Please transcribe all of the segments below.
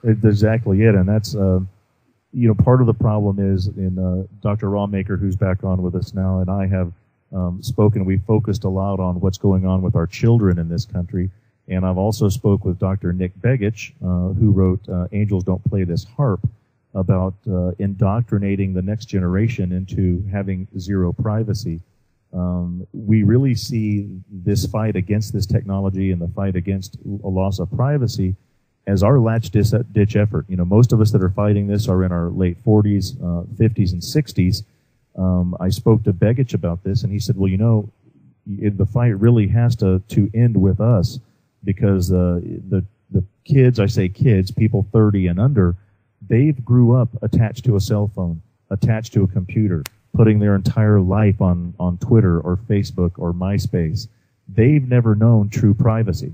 It's exactly it, and that's part of the problem is in Dr. Rawmaker, who's back on with us now, and I have spoken. We've focused a lot on what's going on with our children in this country, and I've also spoke with Dr. Nick Begich, who wrote "Angels Don't Play This Harp," about indoctrinating the next generation into having zero privacy. We really see this fight against this technology and the fight against a loss of privacy as our latch-ditch effort. Most of us that are fighting this are in our late 40s, 50s, and 60s. I spoke to Begich about this, and he said, well, the fight really has to end with us, because the kids, I say kids, people 30 and under, they've grew up attached to a cell phone, attached to a computer, putting their entire life on Twitter or Facebook or MySpace. They've never known true privacy.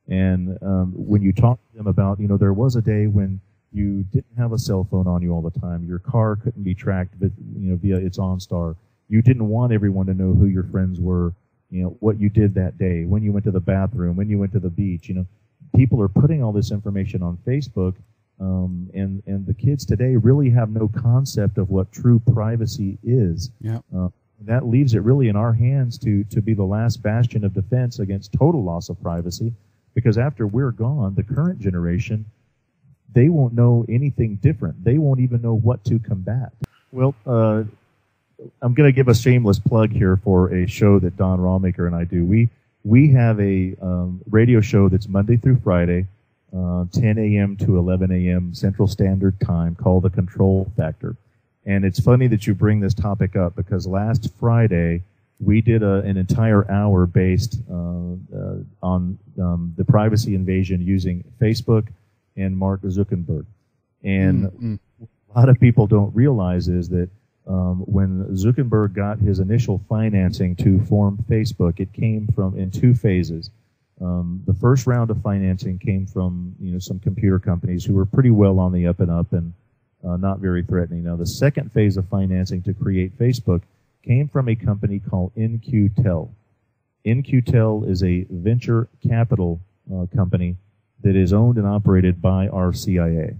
And when you talk to them about, there was a day when you didn't have a cell phone on you all the time. Your car couldn't be tracked, via its OnStar. You didn't want everyone to know who your friends were, what you did that day, when you went to the bathroom, when you went to the beach. People are putting all this information on Facebook, and the kids today really have no concept of what true privacy is. Yeah. That leaves it really in our hands to be the last bastion of defense against total loss of privacy, because after we're gone, the current generation, they won't know anything different. They won't even know what to combat. Well, I'm going to give a shameless plug here for a show that Don Rawmaker and I do. We have a radio show that's Monday through Friday, 10 a.m. to 11 a.m. Central Standard Time, called The Control Factor. And it's funny that you bring this topic up, because last Friday we did an entire hour based on the privacy invasion using Facebook and Mark Zuckerberg. And a lot of people don't realize is that when Zuckerberg got his initial financing to form Facebook, it came in two phases. The first round of financing came from some computer companies who were pretty well on the up and up and not very threatening. Now, the second phase of financing to create Facebook came from a company called In-Q-Tel. In-Q-Tel is a venture capital company that is owned and operated by our CIA.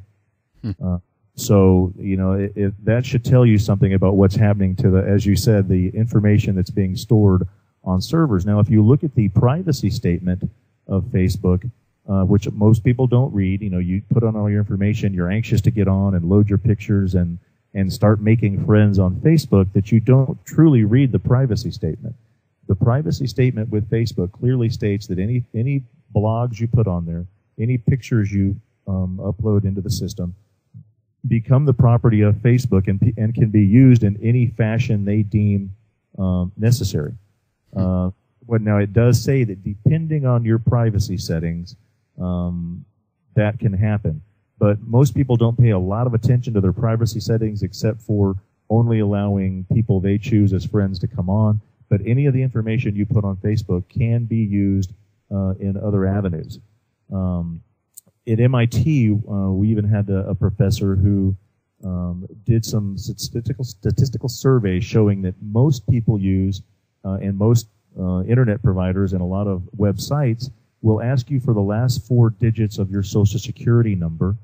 So, that should tell you something about what's happening to as you said, the information that's being stored on servers. Now, if you look at the privacy statement of Facebook, which most people don't read, you put on all your information, you're anxious to get on and load your pictures and start making friends on Facebook, that you don't truly read the privacy statement. The privacy statement with Facebook clearly states that any blogs you put on there, any pictures you upload into the system, become the property of Facebook and can be used in any fashion they deem necessary. Now, it does say that depending on your privacy settings, that can happen. But most people don't pay a lot of attention to their privacy settings, except for only allowing people they choose as friends to come on. But any of the information you put on Facebook can be used in other avenues. At MIT, we even had a professor who did some statistical surveys showing that most people use, and most internet providers and a lot of websites will ask you for the last 4 digits of your Social Security number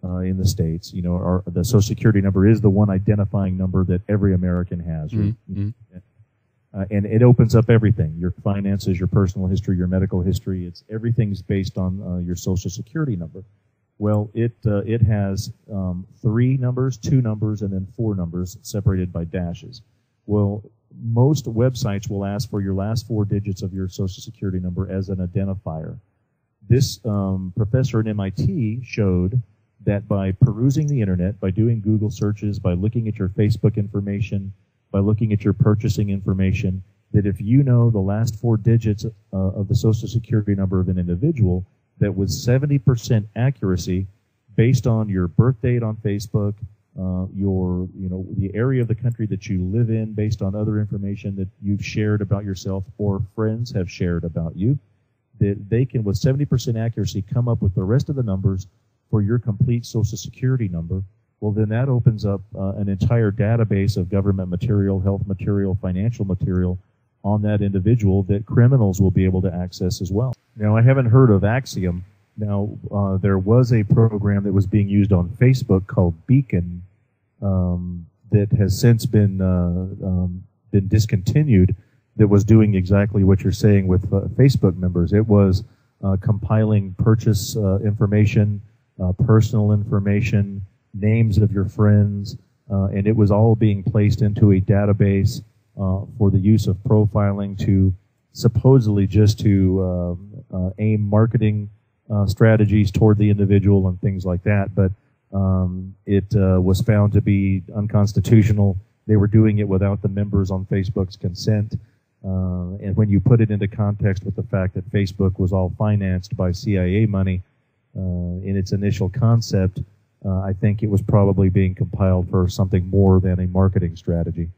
in the States. The Social Security number is the one identifying number that every American has. And it opens up everything: your finances, your personal history, your medical history. Everything's based on your Social Security number. Well, it has 3 numbers, 2 numbers, and then 4 numbers separated by dashes. Well, most websites will ask for your last 4 digits of your Social Security number as an identifier. This professor at MIT showed that by perusing the internet, by doing Google searches, by looking at your Facebook information, by looking at your purchasing information, that if you know the last 4 digits of the Social Security number of an individual, that with 70% accuracy, based on your birth date on Facebook, the area of the country that you live in, based on other information that you've shared about yourself or friends have shared about you, that they can, with 70% accuracy, come up with the rest of the numbers for your complete Social Security number. Well, then that opens up an entire database of government material, health material, financial material on that individual that criminals will be able to access as well. Now, I haven't heard of Axiom, There was a program that was being used on Facebook called Beacon that has since been discontinued, that was doing exactly what you're saying with Facebook members. It was compiling purchase information, personal information, names of your friends, and it was all being placed into a database for the use of profiling to supposedly just to aim marketing strategies toward the individual and things like that. But it was found to be unconstitutional. They were doing it without the members on Facebook's consent. And when you put it into context with the fact that Facebook was all financed by CIA money in its initial concept, I think it was probably being compiled for something more than a marketing strategy.